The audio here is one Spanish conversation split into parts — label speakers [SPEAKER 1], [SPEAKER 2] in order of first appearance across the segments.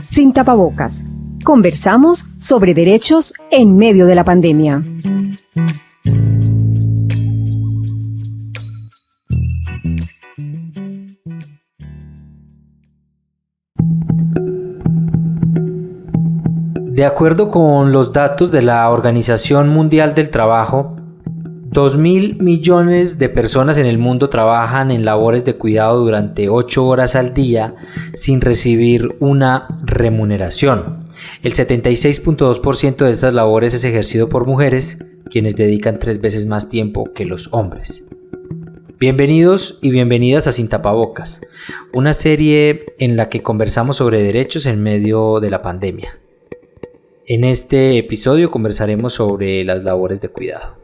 [SPEAKER 1] Sin tapabocas. Conversamos sobre derechos en medio de la pandemia.
[SPEAKER 2] De acuerdo con los datos de la Organización Mundial del Trabajo, 2.000 millones de personas en el mundo trabajan en labores de cuidado durante 8 horas al día sin recibir una remuneración. El 76.2% de estas labores es ejercido por mujeres, quienes dedican 3 veces más tiempo que los hombres. Bienvenidos y bienvenidas a Sin Tapabocas, una serie en la que conversamos sobre derechos en medio de la pandemia. En este episodio conversaremos sobre las labores de cuidado.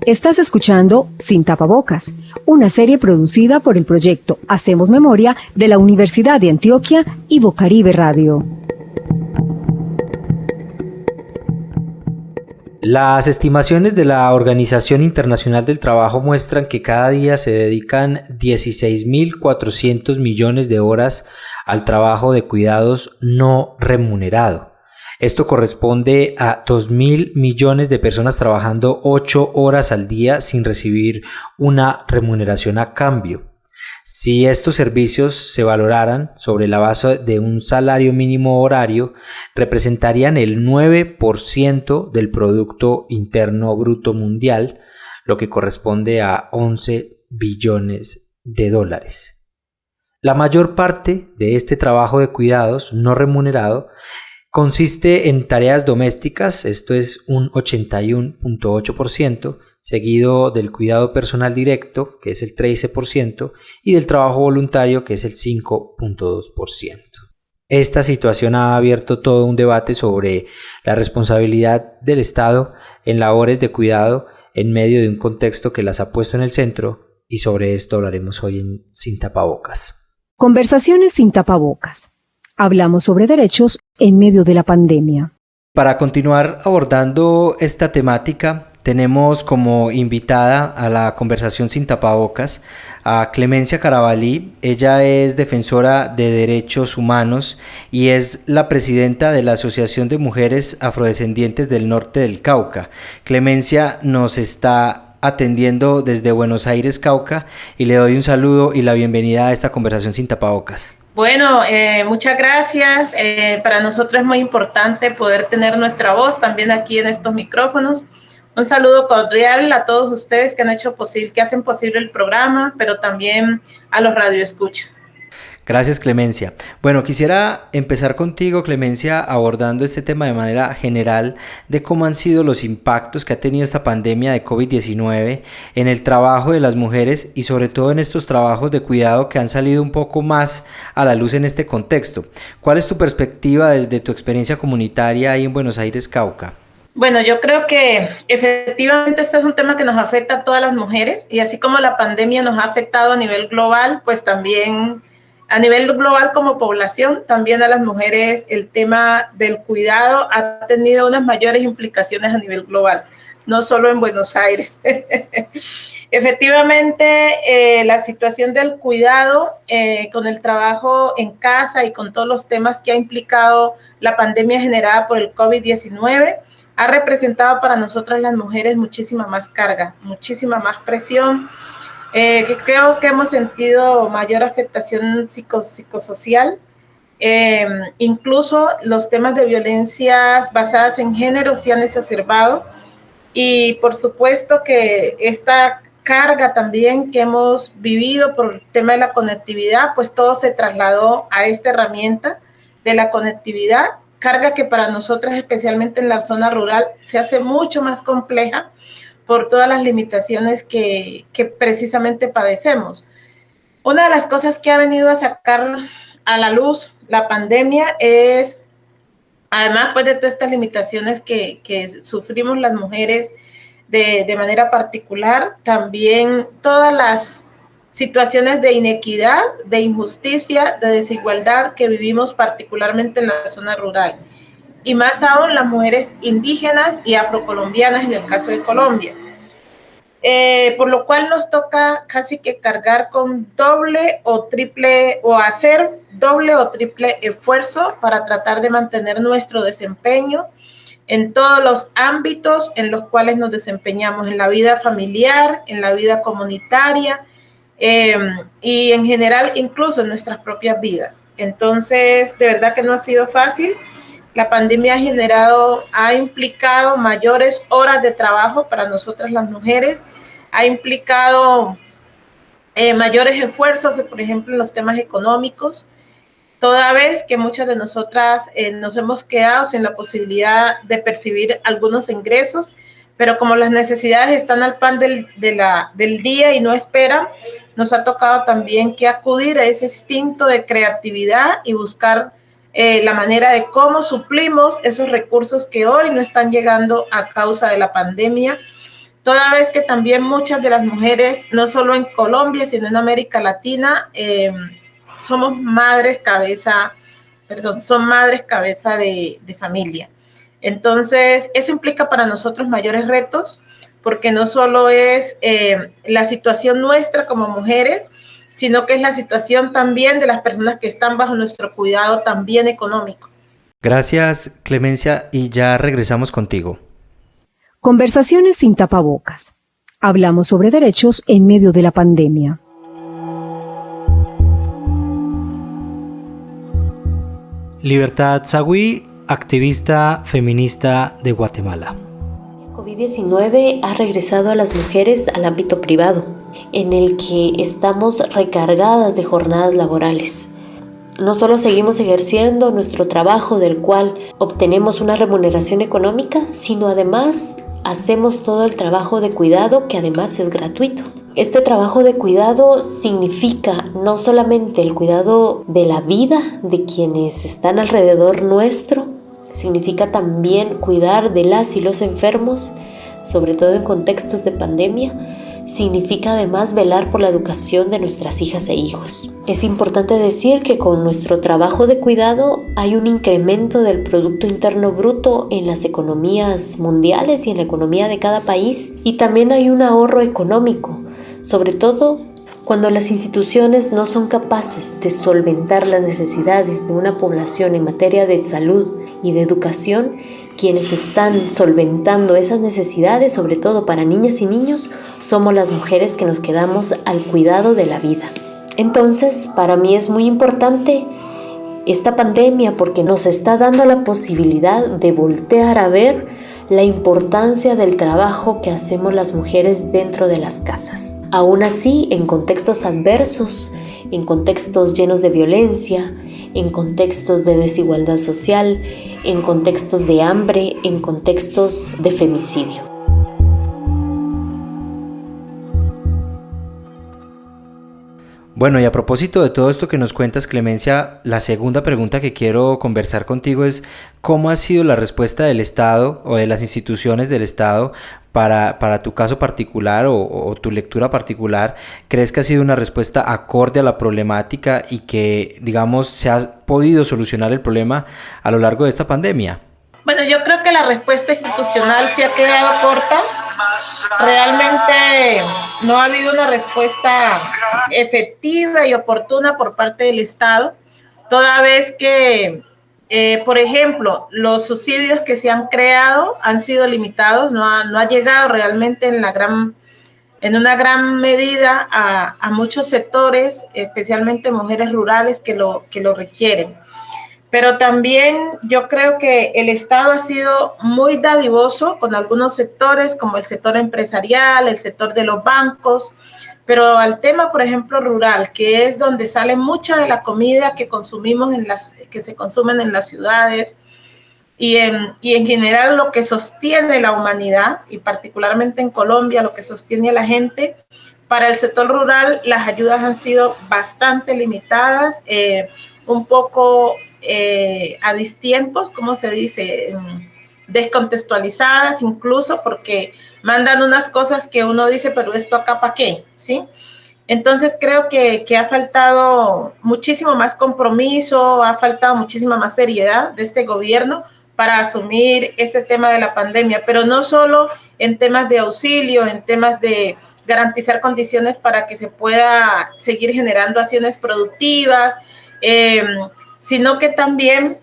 [SPEAKER 1] Estás escuchando Sin Tapabocas, una serie producida por el proyecto Hacemos Memoria de la Universidad de Antioquia y Bocaribe Radio.
[SPEAKER 2] Las estimaciones de la Organización Internacional del Trabajo muestran que cada día se dedican 16.400 millones de horas al trabajo de cuidados no remunerado. Esto corresponde a 2.000 millones de personas trabajando 8 horas al día sin recibir una remuneración a cambio. Si estos servicios se valoraran sobre la base de un salario mínimo horario, representarían el 9% del Producto Interno Bruto Mundial, lo que corresponde a 11 billones de dólares. La mayor parte de este trabajo de cuidados no remunerado consiste en tareas domésticas, esto es un 81.8%, seguido del cuidado personal directo, que es el 13%, y del trabajo voluntario, que es el 5.2%. Esta situación ha abierto todo un debate sobre la responsabilidad del Estado en labores de cuidado en medio de un contexto que las ha puesto en el centro, y sobre esto hablaremos hoy en Sin Tapabocas.
[SPEAKER 1] Conversaciones sin tapabocas. Hablamos sobre derechos en medio de la pandemia.
[SPEAKER 2] Para continuar abordando esta temática, tenemos como invitada a la conversación sin tapabocas a Clemencia Carabalí. Ella es defensora de derechos humanos y es la presidenta de la Asociación de Mujeres Afrodescendientes del Norte del Cauca. Clemencia nos está atendiendo desde Buenos Aires, Cauca, y le doy un saludo y la bienvenida a esta conversación sin tapabocas.
[SPEAKER 3] Bueno, muchas gracias. Para nosotros es muy importante poder tener nuestra voz también aquí en estos micrófonos. Un saludo cordial a todos ustedes que hacen posible el programa, pero también a los radioescuchas.
[SPEAKER 2] Gracias, Clemencia. Bueno, quisiera empezar contigo, Clemencia, abordando este tema de manera general de cómo han sido los impactos que ha tenido esta pandemia de COVID-19 en el trabajo de las mujeres y sobre todo en estos trabajos de cuidado que han salido un poco más a la luz en este contexto. ¿Cuál es tu perspectiva desde tu experiencia comunitaria ahí en Buenos Aires, Cauca?
[SPEAKER 3] Bueno, yo creo que efectivamente este es un tema que nos afecta a todas las mujeres y así como la pandemia nos ha afectado a nivel global, pues también a nivel global como población, también a las mujeres el tema del cuidado ha tenido unas mayores implicaciones a nivel global, no solo en Buenos Aires. Efectivamente, la situación del cuidado con el trabajo en casa y con todos los temas que ha implicado la pandemia generada por el COVID-19 ha representado para nosotras las mujeres muchísima más carga, muchísima más presión, que creo que hemos sentido mayor afectación psicosocial. Incluso los temas de violencias basadas en género se han exacerbado y por supuesto que esta carga también que hemos vivido por el tema de la conectividad, pues todo se trasladó a esta herramienta de la conectividad, carga que para nosotras, especialmente en la zona rural, se hace mucho más compleja por todas las limitaciones que precisamente padecemos. Una de las cosas que ha venido a sacar a la luz la pandemia es, además pues, de todas estas limitaciones que sufrimos las mujeres de manera particular, también todas las situaciones de inequidad, de injusticia, de desigualdad que vivimos particularmente en la zona rural. Y más aún las mujeres indígenas y afrocolombianas en el caso de Colombia. por lo cual nos toca casi que cargar con doble o triple, o hacer doble o triple esfuerzo para tratar de mantener nuestro desempeño en todos los ámbitos en los cuales nos desempeñamos, en la vida familiar, en la vida comunitaria, y en general incluso en nuestras propias vidas. Entonces, de verdad que no ha sido fácil. La pandemia ha implicado mayores horas de trabajo para nosotras las mujeres, ha implicado mayores esfuerzos, por ejemplo, en los temas económicos, toda vez que muchas de nosotras nos hemos quedado sin la posibilidad de percibir algunos ingresos, pero como las necesidades están al pan del día y no esperan, nos ha tocado también que acudir a ese instinto de creatividad y buscar la manera de cómo suplimos esos recursos que hoy no están llegando a causa de la pandemia, toda vez que también muchas de las mujeres, no solo en Colombia, sino en América Latina, son madres cabeza de familia. Entonces, eso implica para nosotros mayores retos, porque no solo es la situación nuestra como mujeres, sino que es la situación también de las personas que están bajo nuestro cuidado, también económico.
[SPEAKER 2] Gracias, Clemencia, y ya regresamos contigo.
[SPEAKER 1] Conversaciones sin tapabocas. Hablamos sobre derechos en medio de la pandemia.
[SPEAKER 2] Libertad Sagüí, activista feminista de Guatemala.
[SPEAKER 4] COVID-19 ha regresado a las mujeres al ámbito privado, en el que estamos recargadas de jornadas laborales. No solo seguimos ejerciendo nuestro trabajo del cual obtenemos una remuneración económica, sino además hacemos todo el trabajo de cuidado, que además es gratuito. Este trabajo de cuidado significa no solamente el cuidado de la vida de quienes están alrededor nuestro, significa también cuidar de las y los enfermos, sobre todo en contextos de pandemia. Significa además velar por la educación de nuestras hijas e hijos. Es importante decir que con nuestro trabajo de cuidado hay un incremento del Producto Interno Bruto en las economías mundiales y en la economía de cada país, y también hay un ahorro económico, sobre todo cuando las instituciones no son capaces de solventar las necesidades de una población en materia de salud y de educación. Quienes están solventando esas necesidades, sobre todo para niñas y niños, somos las mujeres que nos quedamos al cuidado de la vida. Entonces, para mí es muy importante esta pandemia porque nos está dando la posibilidad de voltear a ver la importancia del trabajo que hacemos las mujeres dentro de las casas. Aún así, en contextos adversos, en contextos llenos de violencia, en contextos de desigualdad social, en contextos de hambre, en contextos de femicidio.
[SPEAKER 2] Bueno, y a propósito de todo esto que nos cuentas, Clemencia, la segunda pregunta que quiero conversar contigo es ¿cómo ha sido la respuesta del Estado o de las instituciones del Estado para tu caso particular o tu lectura particular? ¿Crees que ha sido una respuesta acorde a la problemática y que, digamos, se ha podido solucionar el problema a lo largo de esta pandemia?
[SPEAKER 3] Bueno, yo creo que la respuesta institucional sí ha quedado corta. Realmente no ha habido una respuesta efectiva y oportuna por parte del Estado, toda vez que, por ejemplo, los subsidios que se han creado han sido limitados, no ha llegado realmente en una gran medida a muchos sectores, especialmente mujeres rurales que lo requieren. Pero también yo creo que el Estado ha sido muy dadivoso con algunos sectores, como el sector empresarial, el sector de los bancos, pero al tema, por ejemplo, rural, que es donde sale mucha de la comida que consumimos que se consumen en las ciudades y en general lo que sostiene la humanidad, y particularmente en Colombia, lo que sostiene a la gente. Para el sector rural, las ayudas han sido bastante limitadas, un poco a distiempos, ¿cómo se dice? Descontextualizadas incluso, porque mandan unas cosas que uno dice, pero esto acá ¿para qué? ¿Sí? Entonces creo que ha faltado muchísimo más compromiso, ha faltado muchísima más seriedad de este gobierno para asumir ese tema de la pandemia, pero no solo en temas de auxilio, en temas de garantizar condiciones para que se pueda seguir generando acciones productivas, sino que también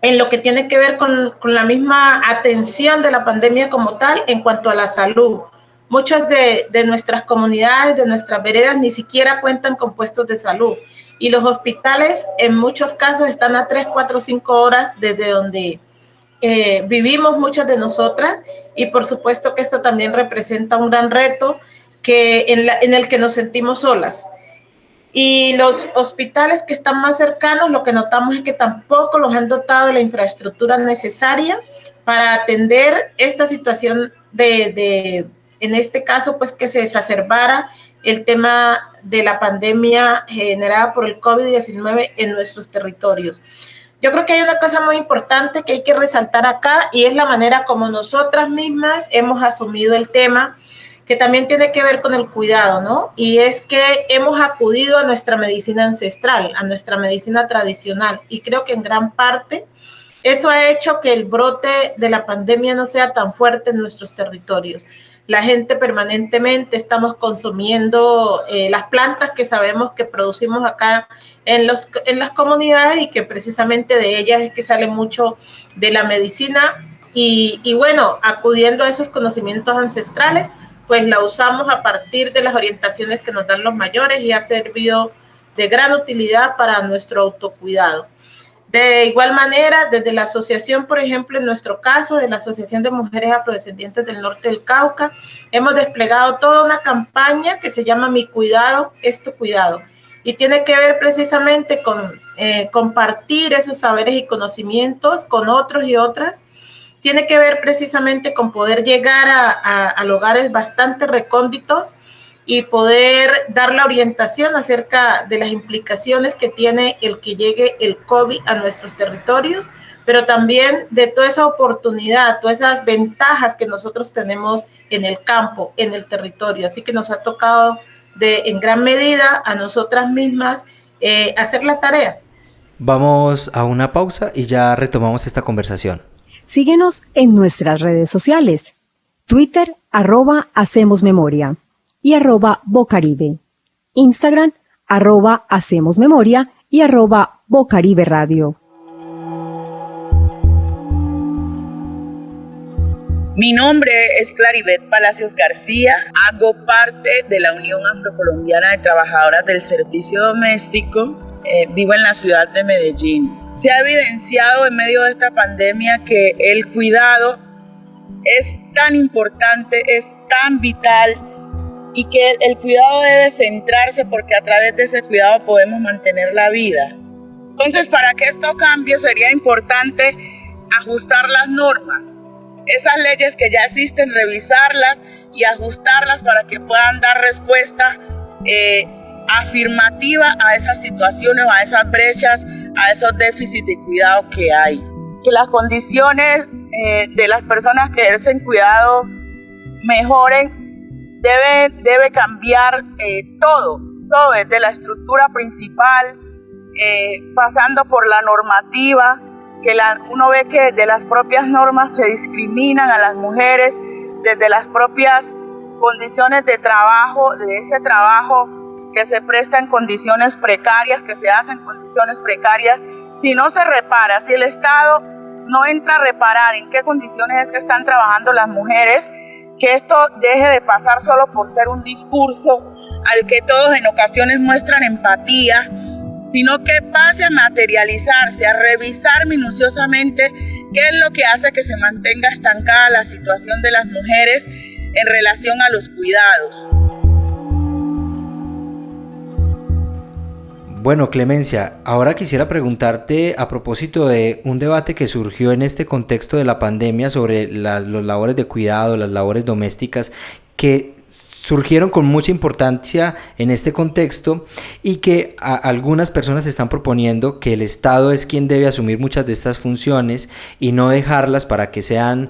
[SPEAKER 3] en lo que tiene que ver con la misma atención de la pandemia como tal en cuanto a la salud. Muchas de nuestras comunidades, de nuestras veredas, ni siquiera cuentan con puestos de salud. Y los hospitales, en muchos casos, están a 3, 4, 5 horas desde donde vivimos muchas de nosotras. Y por supuesto que esto también representa un gran reto en el que nos sentimos solas. Y los hospitales que están más cercanos, lo que notamos es que tampoco los han dotado de la infraestructura necesaria para atender esta situación en este caso, pues que se exacerbara el tema de la pandemia generada por el COVID-19 en nuestros territorios. Yo creo que hay una cosa muy importante que hay que resaltar acá y es la manera como nosotras mismas hemos asumido el tema, que también tiene que ver con el cuidado, ¿no? Y es que hemos acudido a nuestra medicina ancestral, a nuestra medicina tradicional, y creo que en gran parte eso ha hecho que el brote de la pandemia no sea tan fuerte en nuestros territorios. La gente permanentemente estamos consumiendo las plantas que sabemos que producimos acá en las comunidades y que precisamente de ellas es que sale mucho de la medicina y bueno, acudiendo a esos conocimientos ancestrales, pues la usamos a partir de las orientaciones que nos dan los mayores y ha servido de gran utilidad para nuestro autocuidado. De igual manera, desde la asociación, por ejemplo, en nuestro caso, de la Asociación de Mujeres Afrodescendientes del Norte del Cauca, hemos desplegado toda una campaña que se llama Mi Cuidado es tu Cuidado y tiene que ver precisamente con compartir esos saberes y conocimientos con otros y otras. Tiene que ver precisamente con poder llegar a lugares bastante recónditos y poder dar la orientación acerca de las implicaciones que tiene el que llegue el COVID a nuestros territorios, pero también de toda esa oportunidad, todas esas ventajas que nosotros tenemos en el campo, en el territorio. Así que nos ha tocado en gran medida a nosotras mismas hacer la tarea.
[SPEAKER 2] Vamos a una pausa y ya retomamos esta conversación.
[SPEAKER 1] Síguenos en nuestras redes sociales, Twitter, @HacemosMemoria y @Bocaribe, Instagram, @HacemosMemoria y @Bocaribe Radio.
[SPEAKER 5] Mi nombre es Claribet Palacios García, hago parte de la Unión Afrocolombiana de Trabajadoras del Servicio Doméstico, vivo en la ciudad de Medellín. Se ha evidenciado en medio de esta pandemia que el cuidado es tan importante, es tan vital y que el cuidado debe centrarse porque a través de ese cuidado podemos mantener la vida. Entonces, para que esto cambie sería importante ajustar las normas, esas leyes que ya existen, revisarlas y ajustarlas para que puedan dar respuesta afirmativa a esas situaciones, a esas brechas, a esos déficits de cuidado que hay. Que las condiciones de las personas que ejercen cuidado mejoren, debe cambiar todo desde la estructura principal, pasando por la normativa, que uno ve que desde las propias normas se discriminan a las mujeres, desde las propias condiciones de trabajo, de ese trabajo que se presta en condiciones precarias, que se hace en condiciones precarias. Si no se repara, si el Estado no entra a reparar en qué condiciones es que están trabajando las mujeres, que esto deje de pasar solo por ser un discurso al que todos en ocasiones muestran empatía, sino que pase a materializarse, a revisar minuciosamente qué es lo que hace que se mantenga estancada la situación de las mujeres en relación a los cuidados.
[SPEAKER 2] Bueno, Clemencia, ahora quisiera preguntarte a propósito de un debate que surgió en este contexto de la pandemia sobre las labores de cuidado, las labores domésticas, que surgieron con mucha importancia en este contexto y que algunas personas están proponiendo que el Estado es quien debe asumir muchas de estas funciones y no dejarlas para que sean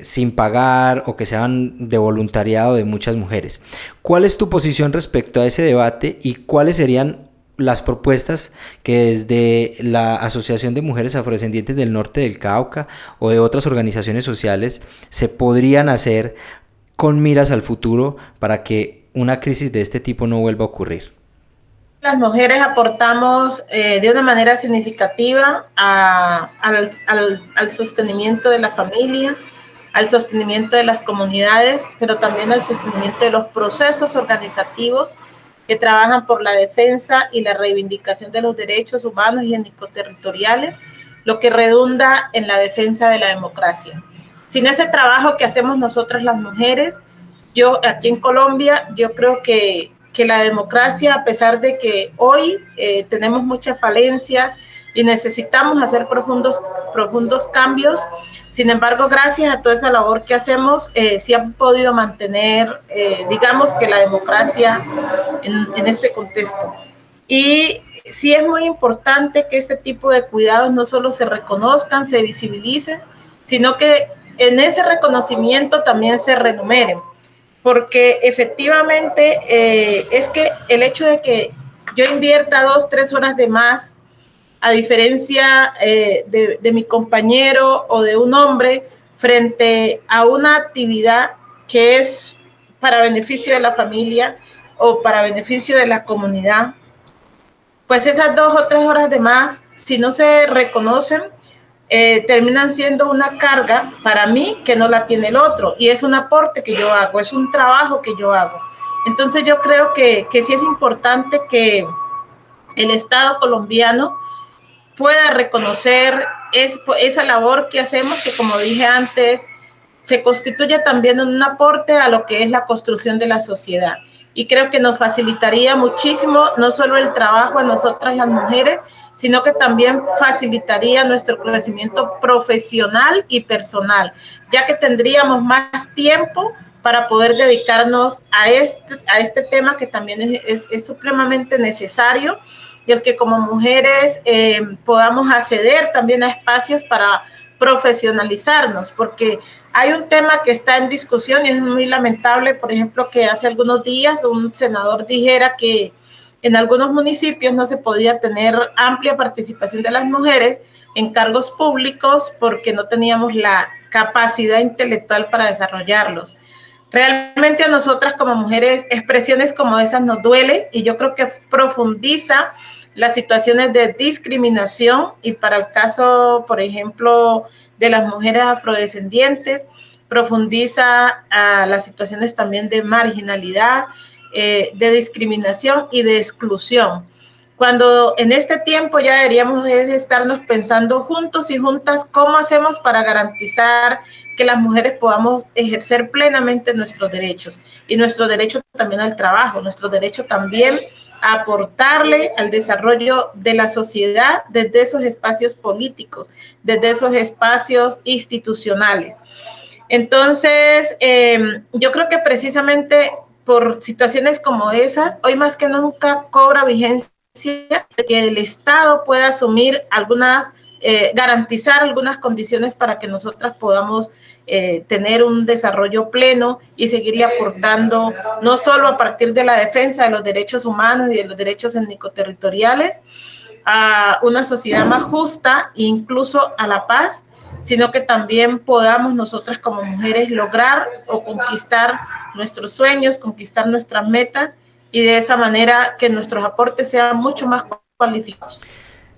[SPEAKER 2] sin pagar o que sean de voluntariado de muchas mujeres. ¿Cuál es tu posición respecto a ese debate y cuáles serían las propuestas que desde la Asociación de Mujeres Afrodescendientes del Norte del Cauca o de otras organizaciones sociales se podrían hacer con miras al futuro para que una crisis de este tipo no vuelva a ocurrir?
[SPEAKER 3] Las mujeres aportamos de una manera significativa al sostenimiento de la familia, al sostenimiento de las comunidades, pero también al sostenimiento de los procesos organizativos que trabajan por la defensa y la reivindicación de los derechos humanos y étnico-territoriales, lo que redunda en la defensa de la democracia. Sin ese trabajo que hacemos nosotras las mujeres, yo aquí en Colombia, yo creo que la democracia, a pesar de que hoy tenemos muchas falencias y necesitamos hacer profundos cambios, sin embargo, gracias a toda esa labor que hacemos, sí han podido mantener, digamos que la democracia en este contexto. Y sí es muy importante que este tipo de cuidados no solo se reconozcan, se visibilicen, sino que en ese reconocimiento también se renumeren. Porque efectivamente es que el hecho de que yo invierta 2-3 horas de más, a diferencia de mi compañero o de un hombre, frente a una actividad que es para beneficio de la familia o para beneficio de la comunidad, pues esas 2 o 3 horas de más, si no se reconocen, terminan siendo una carga para mí que no la tiene el otro, y es un aporte que yo hago, es un trabajo que yo hago. Entonces yo creo que sí es importante que el Estado colombiano pueda reconocer esa labor que hacemos, que como dije antes, se constituye también en un aporte a lo que es la construcción de la sociedad. Y creo que nos facilitaría muchísimo no solo el trabajo a nosotras las mujeres, sino que también facilitaría nuestro crecimiento profesional y personal, ya que tendríamos más tiempo para poder dedicarnos a este tema que también es supremamente necesario, y el que como mujeres podamos acceder también a espacios para profesionalizarnos, porque hay un tema que está en discusión y es muy lamentable, por ejemplo, que hace algunos días un senador dijera que en algunos municipios no se podía tener amplia participación de las mujeres en cargos públicos porque no teníamos la capacidad intelectual para desarrollarlos. Realmente a nosotras como mujeres expresiones como esas nos duele, y yo creo que profundiza las situaciones de discriminación, y para el caso, por ejemplo, de las mujeres afrodescendientes, profundiza a las situaciones también de marginalidad, de discriminación y de exclusión. Cuando en este tiempo ya deberíamos estarnos pensando juntos y juntas cómo hacemos para garantizar que las mujeres podamos ejercer plenamente nuestros derechos, y nuestro derecho también al trabajo, nuestro derecho también a aportarle al desarrollo de la sociedad desde esos espacios políticos, desde esos espacios institucionales. Entonces, yo creo que precisamente por situaciones como esas, hoy más que nunca cobra vigencia que el Estado pueda asumir garantizar algunas condiciones para que nosotras podamos tener un desarrollo pleno y seguirle aportando, no solo a partir de la defensa de los derechos humanos y de los derechos étnico-territoriales, a una sociedad más justa e incluso a la paz, sino que también podamos nosotras como mujeres lograr o conquistar nuestros sueños, conquistar nuestras metas, y de esa manera que nuestros aportes sean mucho más cualificados.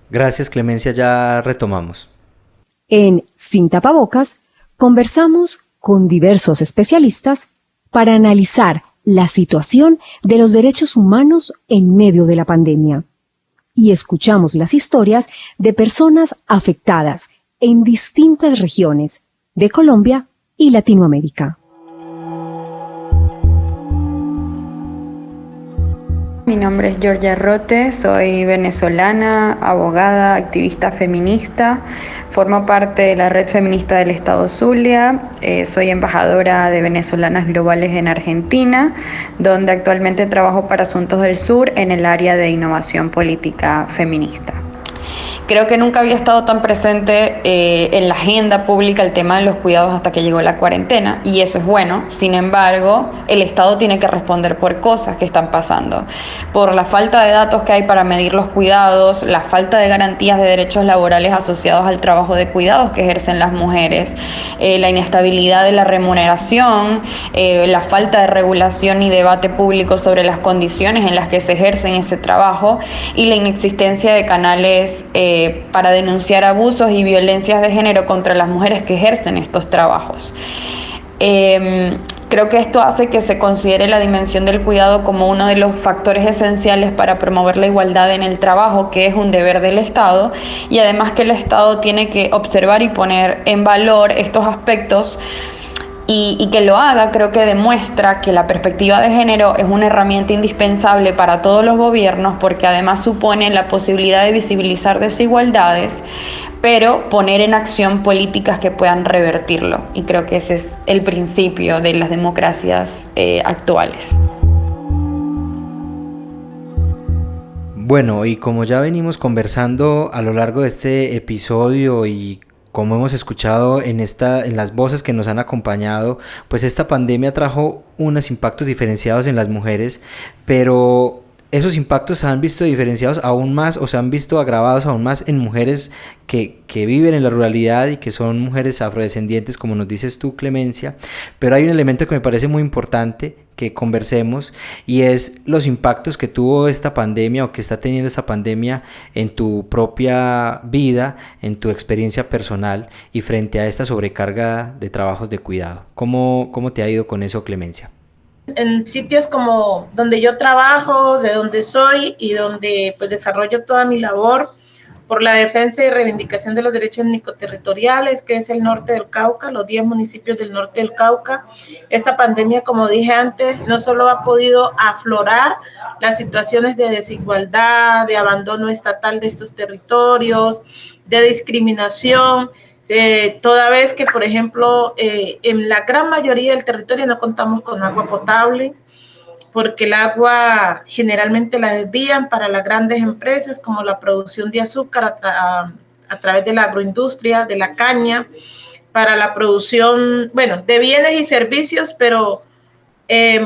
[SPEAKER 2] Gracias, Clemencia, ya retomamos.
[SPEAKER 1] En Sin Tapabocas conversamos con diversos especialistas para analizar la situación de los derechos humanos en medio de la pandemia, y escuchamos las historias de personas afectadas en distintas regiones de Colombia y Latinoamérica.
[SPEAKER 6] Mi nombre es Georgia Rote, soy venezolana, abogada, activista feminista, formo parte de la Red Feminista del Estado Zulia, soy embajadora de Venezolanas Globales en Argentina, donde actualmente trabajo para Asuntos del Sur en el área de innovación política feminista. Creo que nunca había estado tan presente en la agenda pública el tema de los cuidados hasta que llegó la cuarentena, y eso es bueno. Sin embargo, el Estado tiene que responder por cosas que están pasando, por la falta de datos que hay para medir los cuidados, la falta de garantías de derechos laborales asociados al trabajo de cuidados que ejercen las mujeres, la inestabilidad de la remuneración, la falta de regulación y debate público sobre las condiciones en las que se ejercen ese trabajo, y la inexistencia de canales para denunciar abusos y violencias de género contra las mujeres que ejercen estos trabajos. Creo que esto hace que se considere la dimensión del cuidado como uno de los factores esenciales para promover la igualdad en el trabajo, que es un deber del Estado, y además que el Estado tiene que observar y poner en valor estos aspectos. Y que lo haga, creo que demuestra que la perspectiva de género es una herramienta indispensable para todos los gobiernos, porque además supone la posibilidad de visibilizar desigualdades, pero poner en acción políticas que puedan revertirlo. Y creo que ese es el principio de las democracias actuales.
[SPEAKER 2] Bueno, y como ya venimos conversando a lo largo de este episodio y como hemos escuchado en las voces que nos han acompañado, pues esta pandemia trajo unos impactos diferenciados en las mujeres, pero esos impactos se han visto diferenciados aún más o se han visto agravados aún más en mujeres que viven en la ruralidad y que son mujeres afrodescendientes, como nos dices tú, Clemencia. Pero hay un elemento que me parece muy importante que conversemos, y es los impactos que tuvo esta pandemia o que está teniendo esta pandemia en tu propia vida, en tu experiencia personal y frente a esta sobrecarga de trabajos de cuidado. ¿Cómo te ha ido con eso, Clemencia?
[SPEAKER 3] En sitios como donde yo trabajo, de donde soy y donde pues desarrollo toda mi labor por la defensa y reivindicación de los derechos étnico-territoriales, que es el norte del Cauca, los 10 municipios del norte del Cauca. Esta pandemia, como dije antes, no solo ha podido aflorar las situaciones de desigualdad, de abandono estatal de estos territorios, de discriminación, toda vez que, por ejemplo, en la gran mayoría del territorio no contamos con agua potable, porque el agua generalmente la desvían para las grandes empresas, como la producción de azúcar a través de la agroindustria, de la caña, para la producción, bueno, de bienes y servicios, pero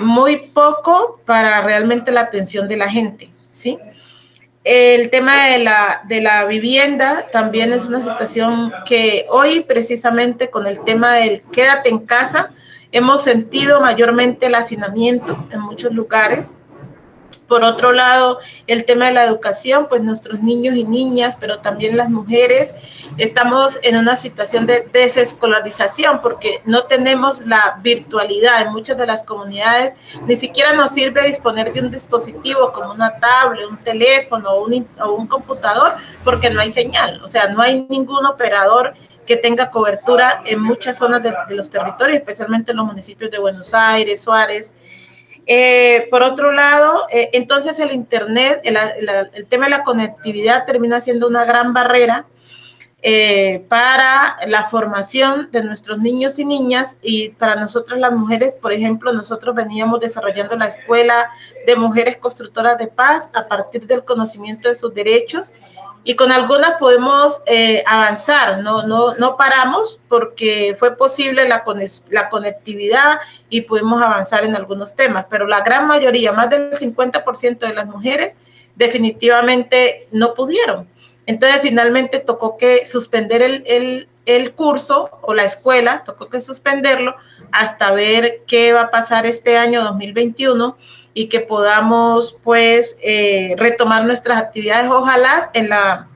[SPEAKER 3] muy poco para realmente la atención de la gente, ¿sí? El tema de la vivienda también es una situación que hoy, precisamente con el tema del quédate en casa, hemos sentido mayormente el hacinamiento en muchos lugares. Por otro lado, el tema de la educación, pues nuestros niños y niñas, pero también las mujeres, estamos en una situación de desescolarización porque no tenemos la virtualidad. En muchas de las comunidades ni siquiera nos sirve disponer de un dispositivo como una tablet, un teléfono o un computador, porque no hay señal. O sea, no hay ningún operador que tenga cobertura en muchas zonas de los territorios, especialmente en los municipios de Buenos Aires, Suárez. Por otro lado, entonces el Internet, el tema de la conectividad termina siendo una gran barrera para la formación de nuestros niños y niñas, y para nosotras las mujeres. Por ejemplo, nosotros veníamos desarrollando la Escuela de Mujeres Constructoras de Paz a partir del conocimiento de sus derechos, y con algunas podemos avanzar, no paramos porque fue posible la conectividad y pudimos avanzar en algunos temas, pero la gran mayoría, más del 50% de las mujeres definitivamente no pudieron. Entonces finalmente tocó que suspender el curso o la escuela, tocó que suspenderlo hasta ver qué va a pasar este año 2021 y que podamos pues retomar nuestras actividades, ojalá en la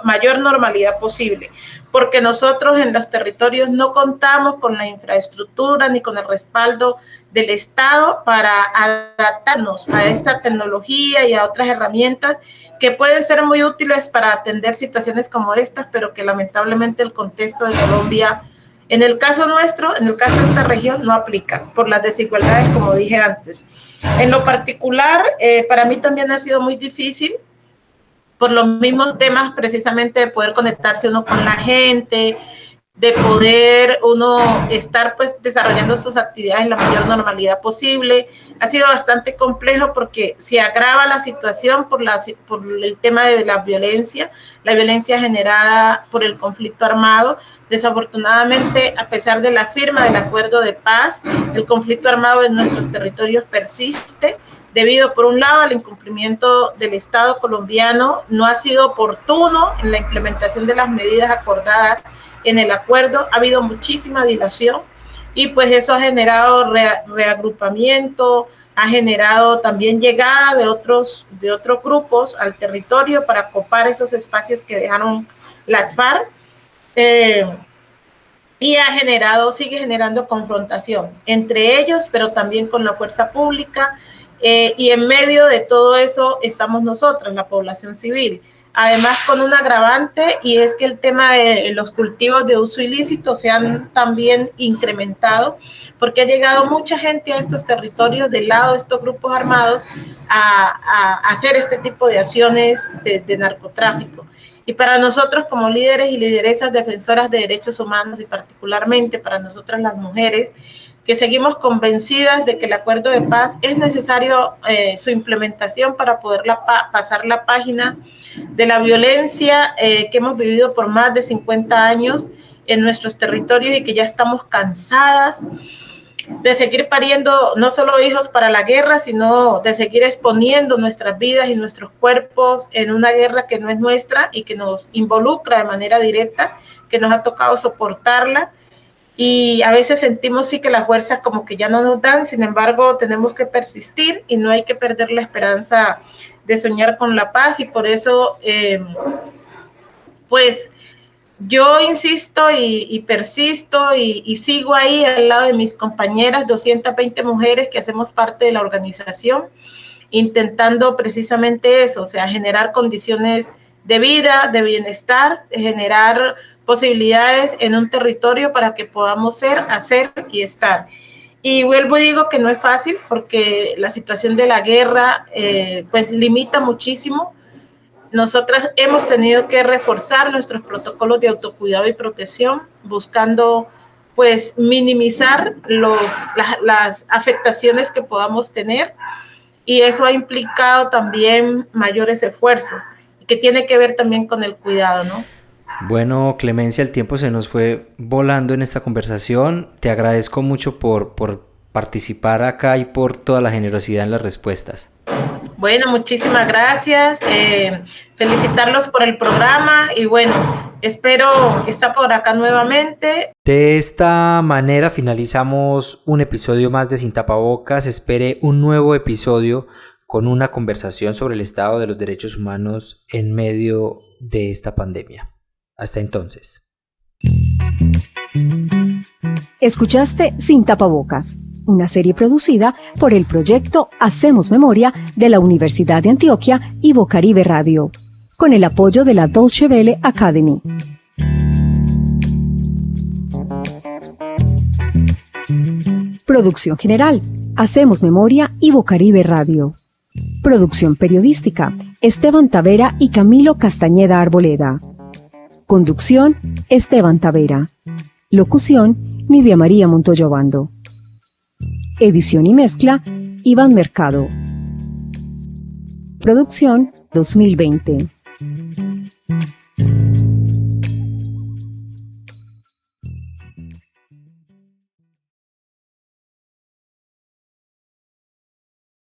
[SPEAKER 3] mayor normalidad posible, porque nosotros en los territorios no contamos con la infraestructura ni con el respaldo del Estado para adaptarnos a esta tecnología y a otras herramientas que pueden ser muy útiles para atender situaciones como estas, pero que lamentablemente el contexto de Colombia, en el caso nuestro, en el caso de esta región, no aplica por las desigualdades, como dije antes. En lo particular, para mí también ha sido muy difícil por los mismos temas, precisamente de poder conectarse uno con la gente, de poder uno estar pues desarrollando sus actividades en la mayor normalidad posible. Ha sido bastante complejo porque se agrava la situación por el tema de la violencia generada por el conflicto armado. Desafortunadamente, a pesar de la firma del acuerdo de paz, el conflicto armado en nuestros territorios persiste debido, por un lado, al incumplimiento del Estado colombiano. No ha sido oportuno en la implementación de las medidas acordadas en el acuerdo, ha habido muchísima dilación y pues eso ha generado reagrupamiento, ha generado también llegada de otros grupos al territorio para copar esos espacios que dejaron las FARC, y sigue generando confrontación entre ellos, pero también con la fuerza pública, y en medio de todo eso estamos nosotros, la población civil. Además, con un agravante, y es que el tema de los cultivos de uso ilícito se han también incrementado, porque ha llegado mucha gente a estos territorios del lado de estos grupos armados a hacer este tipo de acciones de narcotráfico. Y para nosotros como líderes y lideresas defensoras de derechos humanos, y particularmente para nosotras las mujeres, que seguimos convencidas de que el acuerdo de paz es necesario su implementación para poder pasar la página de la violencia que hemos vivido por más de 50 años en nuestros territorios y que ya estamos cansadas de seguir pariendo no solo hijos para la guerra, sino de seguir exponiendo nuestras vidas y nuestros cuerpos en una guerra que no es nuestra y que nos involucra de manera directa, que nos ha tocado soportarla. Y a veces sentimos sí que las fuerzas como que ya no nos dan, sin embargo tenemos que persistir y no hay que perder la esperanza de soñar con la paz. Y por eso pues yo insisto y persisto y sigo ahí al lado de mis compañeras, 220 mujeres que hacemos parte de la organización, intentando precisamente eso, o sea, generar condiciones de vida, de bienestar, generar posibilidades en un territorio para que podamos ser, hacer y estar. Y vuelvo y digo que no es fácil porque la situación de la guerra pues limita muchísimo. Nosotras hemos tenido que reforzar nuestros protocolos de autocuidado y protección, buscando pues minimizar las afectaciones que podamos tener, y eso ha implicado también mayores esfuerzos, que tiene que ver también con el cuidado, ¿no?
[SPEAKER 2] Bueno, Clemencia, el tiempo se nos fue volando en esta conversación. Te agradezco mucho por participar acá y por toda la generosidad en las respuestas.
[SPEAKER 3] Bueno, muchísimas gracias. Felicitarlos por el programa y bueno, espero estar por acá nuevamente.
[SPEAKER 2] De esta manera finalizamos un episodio más de Sin Tapabocas. Espere un nuevo episodio con una conversación sobre el estado de los derechos humanos en medio de esta pandemia. Hasta entonces.
[SPEAKER 1] Escuchaste Sin Tapabocas, una serie producida por el proyecto Hacemos Memoria de la Universidad de Antioquia y Bocaribe Radio, con el apoyo de la Deutsche Welle Academy. Producción general, Hacemos Memoria y Bocaribe Radio. Producción periodística, Esteban Tavera y Camilo Castañeda Arboleda. Conducción, Esteban Tavera. Locución, Nidia María Montoya Obando. Edición y mezcla, Iván Mercado. Producción 2020.